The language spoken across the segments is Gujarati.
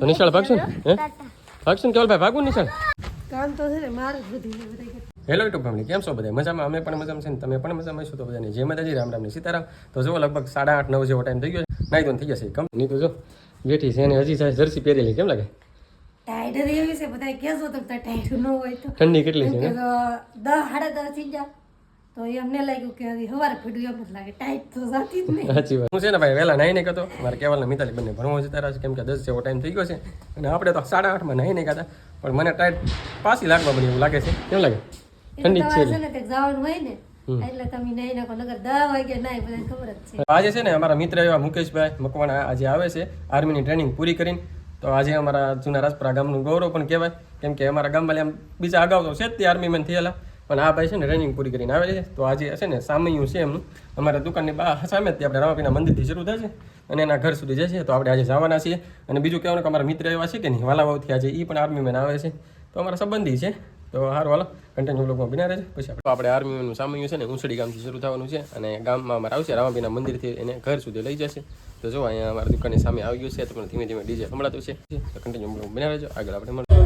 તો નિશાળ ભાગશું હે ભાગશું કેવલ ભાઈ ભાગવું નિશાળ કામ તો છે ને મારે જ બધું બધા. હેલો યુટ્યુબ ફેમિલી કેમ છો બધા મજામાં? અમે પણ મજામાં છે ને તમે પણ મજામાં છો તો બધાને જય માતાજી રામ રામ ને સીતારામ. તો જો લગભગ 8:30-9 જેવો ટાઈમ થઈ ગયો છે. નાઈ તો થઈ જશે કંપની તો જો બેઠી છે અને હજી સાહેબ જર્સી પહેરેલી કેમ લાગે? ટાઈટ જ એવી છે બધા કહેશો તો ટાઈટ ન હોય તો ઠંડી કેટલી છે ને 10-10:30 થઈ જાય તો એમને લાગ્યું કે હજી સવારે ફૂટ્યું એમ જ લાગે ટાઈટ તો જાતી જ નહીં. સાચી વાત. હું છે ને ભાઈ વહેલા નાઈ નહીં કરતો મારે કેવલ ને મિતાલી બંને ભણવા જતા રહ્યા છે કેમ કે 10 જેવો ટાઈમ થઈ ગયો છે અને આપણે તો 8:30 નાઈ નહીં કરતા પણ મને ટાઈટ પાછી લાગવા મળી એવું લાગે છે કેમ લાગે? ઠંડી જ છે ને તે જવાનું હોય ને એટલે તમે નહીં નાખો નગર 10 વાગે નાઈ બધાને ખબર જ છે. આજે છે ને અમારા મિત્ર એવા મુકેશભાઈ મકવાણા આજે આવે છે આર્મીની ટ્રેનિંગ પૂરી કરીને. તો આજે અમારા જૂના રાજપરા ગામનું ગૌરવ પણ કહેવાય કેમ કે અમારા ગામમાં આમ બીજા અગાઉ તો છે જ તે આર્મીમેન થયેલા પણ આ ભાઈ છે ને ટ્રેનિંગ પૂરી કરીને આવે છે. તો આજે છે ને સામૈયું છે એમનું અમારા દુકાનની સામે જ આપણે રામાપીના મંદિરથી શરૂ થાય છે અને એના ઘર સુધી જાય છે. તો આપણે આજે જવાના છીએ અને બીજું કહેવાનું કે અમારા મિત્ર એવા છે કે નહીં વાલાવાવથી આજે એ પણ આર્મીમેન આવે છે તો અમારા સંબંધી છે. તો સારું હાલો કન્ટિન્યુ બ્લોગમાં બિના રહેશે. પછી આપણે આર્મીનું સામૈયું છે ને ઊંસડી ગામથી શરૂ થવાનું છે અને ગામમાં અમારે આવશે રામાપીના મંદિરથી એને ઘર સુધી લઈ જશે. તો જો અહીંયા અમારા દુકાનની સામે આવી ગયું છે તો પણ ધીમે ધીમે ડીજે સંભળાતું છે. તો કન્ટિન્યુ બ્લોગ બિના રહેજો આગળ આપણે મળીએ.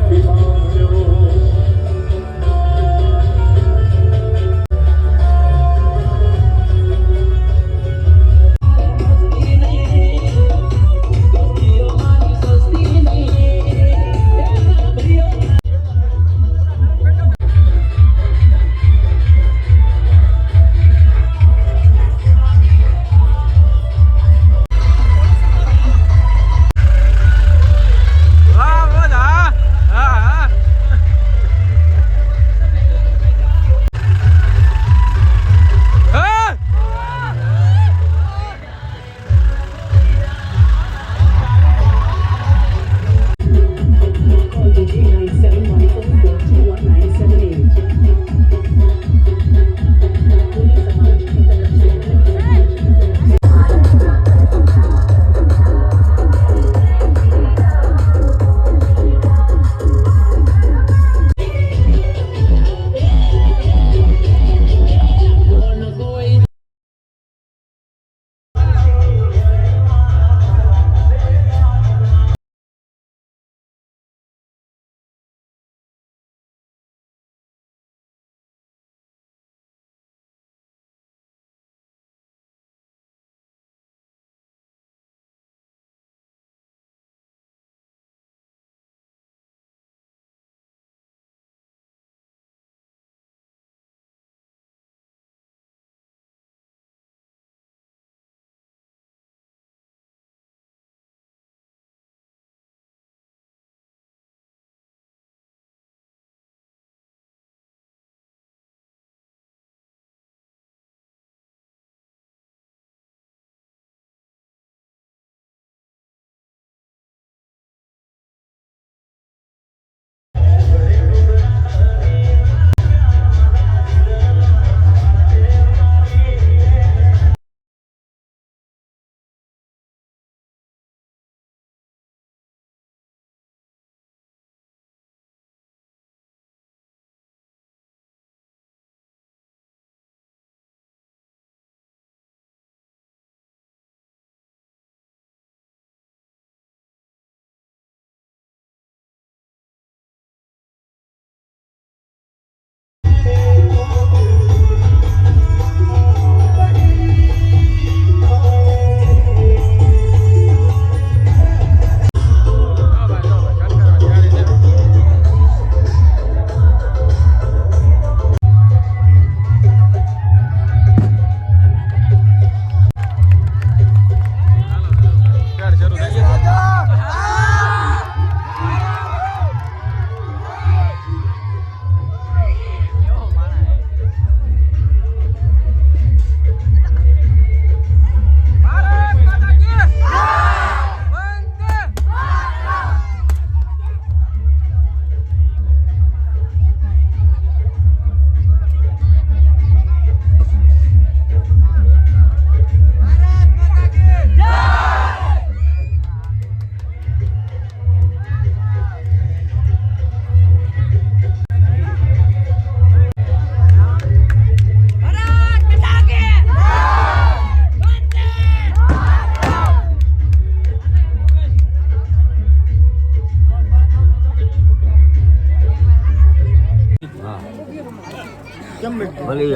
ભલે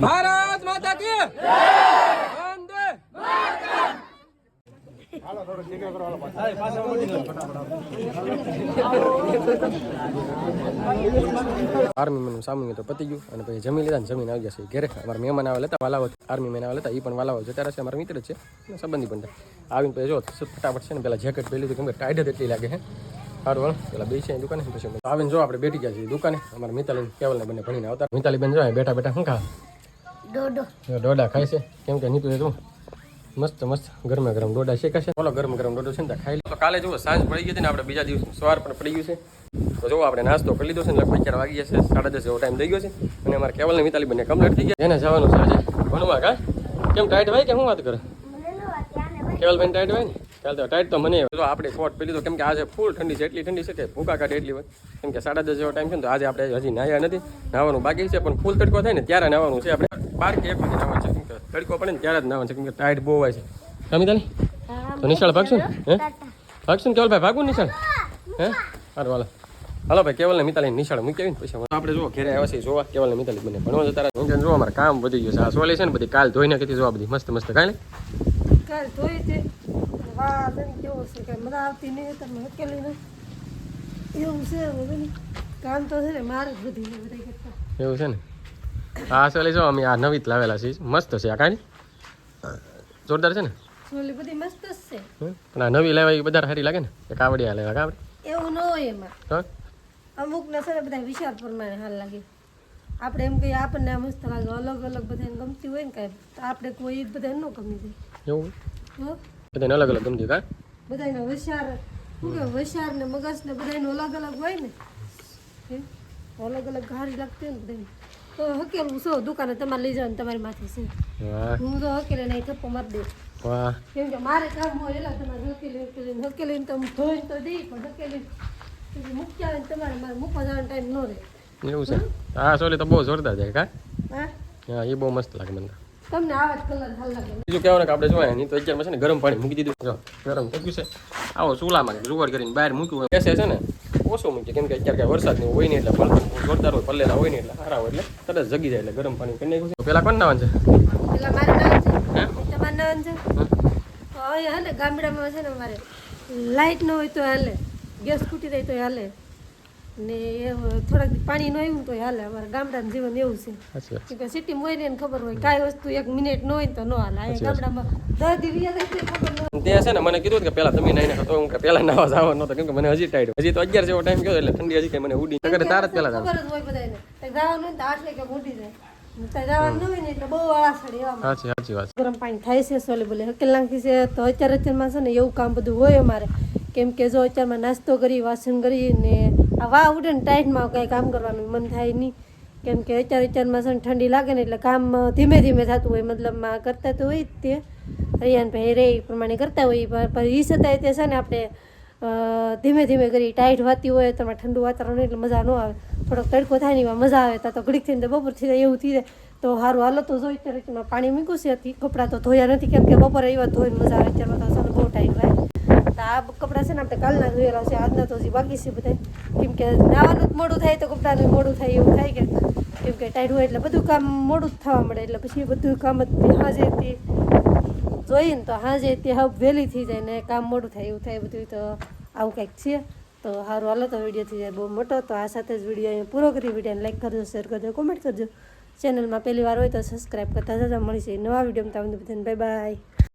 ભારત માતા કી વંદે આર્મી મેન સામું તો પતી ગયું અને પછી જમી લીધા ને જમીન આવી જશે ઘરે અમારા મહેમાન આવેલા હતા વાલાવો આર્મી મેન આવેલા હતા એ પણ વાલાવો જતા રહેશે અમારા મિત્ર જ છે સંબંધી પણ આવીને પછી જો ફટાફટ છે ને પેલા જેકેટ પહેરી લીધું કેમ કે ટાઈટ જ એટલી લાગે છે સારું હાલ પેલા બે છે દુકાને પછી આવીને જો આપણે બેઠી ગયા છીએ દુકાને અમારા મિતાલી કેવલને બંને ભણીને આવતા મિતાલી બેન જો બેઠા બેઠા શું ખા ડોડા ખાય છે કેમ કે નીતુ જો મસ્ત મસ્ત ગરમા ગરમ ડોડા શેકાશે બોલો ગરમ ગરમ ડોડો છે ને ખાઈ લો કાલે જુઓ સાંજ પડી ગઈ હતી ને આપણે બીજા દિવસ સવાર પણ પડી ગયું છે તો જો આપણે નાસ્તો કરી લીધો છે ને લગભગ 4 વાગી જશે 10:30 જેવો ટાઈમ થઈ ગયો છે અને અમારા કેવલને મિતાલી બંને કમ્પ્લીટ થઈ ગયા એને જવાનું છે આજે ભણવા કા કેમ ટાઈટ ભાઈ કે શું વાત કરે કેવલ બેન ટાઈટ હોય ને ચાલ તો ટાઈટ તો મને જો આપણે કોટ પહેરી લીધો કેમ કે આજે ફૂલ ઠંડી છે એટલી ઠંડી છે કે ભૂકા કાઢે એટલી હોય કેમ કે 10:30 જેવો ટાઈમ છે ને તો આજે આપણે હજી નાહ્યા નથી નાવાનું બાકી છે પણ ફૂલ તડકો થાય ને ત્યારે નાવાનું છે આપણે 12 કે 1 વાગે નાવાનું છે કેમ કે તડકો પડે ને ત્યારે જ નાવાનું છે કેમ કે ટાઈટ બહુ હોય છે મિતાલી તો નિશાળ ભાગશું હે ભાગશું કેવલ ભાઈ ભાગવું નિશાળ હે સારું હાલો ભાઈ કેવલને મિતાલી નિશાળ મૂકી આવીને પછી આપણે જો ઘરે આવ્યા છીએ જોવા કેવલને મિતાલી બંને ભણવા જતા રહ્યા જો અમારે કામ વધી ગયું છે આ સોલી છે ને બધી કાલ ધોઈ નાખી જોવા બધી મસ્ત મસ્ત કાલે કાલ ધોઈ છે વાહ કેવું છે કે મજા આવતી નહીં તમે હકેલી ને એવું છે બધું કામ તો છે ને મારે જ વધી ગયું બધા કરતા એવું છે ને આ સોલી જો અમે આ નવી જ લાવેલા છીએ મસ્ત છે આ કાંઈ જોરદાર છે ને સોલી બધી મસ્ત જ છે પણ આ નવી લેવા એ બધા સારી લાગે ને એક આવડિયા લેવા કાવડે એવું ન હોય એમાં હા અમુક ને છે ને બધા વિચાર પ્રમાણે હાલ લાગે આપણે એમ કહીએ આપણને આ મસ્ત લાગે અલગ અલગ બધાને ગમતી હોય ને કાંઈ તો આપણે કોઈ બધા ન ગમી જાય એવું હો બધાને અલગ અલગ ગમતી કા બધાનો વિચાર શું કે વિચાર ને મગજ ને બધાનો અલગ અલગ હોય ને અલગ અલગ ગાડી લાગતી હોય ને બધાને તો હકેલું છો દુકાને તમારે લઈ જવાનું તમારી માથે છે વાહ હું તો હકેલે નહીં થપ્પો મારી દે વાહ કેમ કે મારે કામ હોય એટલે તમારે હકેલીને તો ધોઈને તો દઈ પણ હકેલી મૂક્યા હોય ને તમારે મારે મૂકવા જવાનો ટાઈમ ન રહે એવું છે હા સોલી તો બહુ જોરદાર જાય કા હા હા એ બહુ મસ્ત લાગે મને તમને આવા જ કલર હાલ લાગે બીજું કહેવાનું કે આપણે જોયા નહીં તો અત્યારમાં છે ને ગરમ પાણી મૂકી દીધું જો ગરમ થઈ ગયું છે આવો ચૂલામાં જુગાડ કરીને બહાર મૂક્યું હોય બેસે છે ને ઓછું મૂકીએ કેમ કે અત્યારે કાંઈ વરસાદ નહીં હોય નહીં એટલે બળતણ જોરદાર હોય પલ્લેલા હોય નહીં એટલે સારા હોય એટલે તરત જગી જાય એટલે ગરમ પાણી કરી નાખ્યું છે પેલા કોણ નાવાનું છે પેલા મારે નામ છે હે તમારે નામ છે તો અહીંયા હે ને ગામડામાં છે ને અમારે લાઇટ ન હોય તો હાલે ગેસ ખૂટી જાય તો હાલે ને થોડાક પાણી ન આવ્યું તો હાલે અમારા ગામડાનું જીવન એવું છે સાચી વાત કે સિટીમાં હોય ને એને ખબર હોય કાંઈ વસ્તુ 1 મિનિટ ન હોય ને તો ન હાલે અહીંયા ગામડામાં 10 દી રહ્યા જાય ખબર ન ત્યાં છે ને મને કીધું કે પેલા તમે નાઈને તો હું કે પેલા નાવા જવા નહોતો કેમ કે મને હજી ટાઈટ હજી તો 11 જેવો ટાઈમ ગયો એટલે ઠંડી હજી કઈ મને ઉડી નગર તાર જ પેલા ખબર જ હોય બધાને તો જવાનું હોય ને તો 8 વાગે ઉડી જાય ત્યાં જવાનું ન હોય ને એટલે બહુ આળાસડી એવામાં સાચી વાત ગરમ પાણી થાય છે સોલે બોલે હકેલ નાખી છે તો અત્યારમાં છે ને એવું કામ બધું હોય અમારે કેમ કે જો અત્યારમાં નાસ્તો કરી વાસણ કરી ને આ વાહ ઉડે ને ટાઈટમાં કંઈ કામ કરવાનું મન થાય નહીં કેમ કે અત્યારમાં છે ને ઠંડી લાગે ને એટલે કામ ધીમે ધીમે થતું હોય મતલબમાં કરતા તો હોય જ તે હરિયાન ભાઈ રે એ પ્રમાણે કરતા હોય પણ એ છતાંય તે છે ને આપણે ધીમે ધીમે કરી ટાઈટ વાતી હોય તમારે ઠંડુ વાતાવરણ એટલે મજા ન આવે થોડોક તડકો થાય ને એમાં મજા આવે તો ઘડીક થઈને બપોર થઈ જાય એવું થઈ જાય તો સારું હાલો તો જો અત્યારે પાણી મૂક્યું છે હતી કપડાં તો ધોયા નથી કેમ કે બપોરે એવા ધોઈને મજા આવે અત્યારમાં તો બહુ ટાઈમ થાય તો આ કપડાં છે ને આપણે કાલના ધોયેલા છે આજના તો હજી બાકી છે બધા કેમ કે નાવાનું જ મોડું થાય તો કપડાનું મોડું થાય એવું થાય કે કેમ કે ટાઈટ હોય એટલે બધું કામ મોડું જ થવા મળે એટલે પછી બધું કામ જ હાજેથી જોઈએ ને તો હાજેથી હવે વહેલી થઈ જાય ને કામ મોડું થાય એવું થાય બધું તો આવું કંઈક છે તો સારું હાલો તો વિડીયો થઈ જાય બહુ મોટો તો આ સાથે જ વિડીયો અહીંયા પૂરો કરી વિડીયોને લાઈક કરજો શેર કરજો કોમેન્ટ કરજો ચેનલમાં પહેલી વાર હોય તો સબસ્ક્રાઈબ કરતા જતા મળીશે નવા વિડીયોમાં તમને બધાને બાય બાય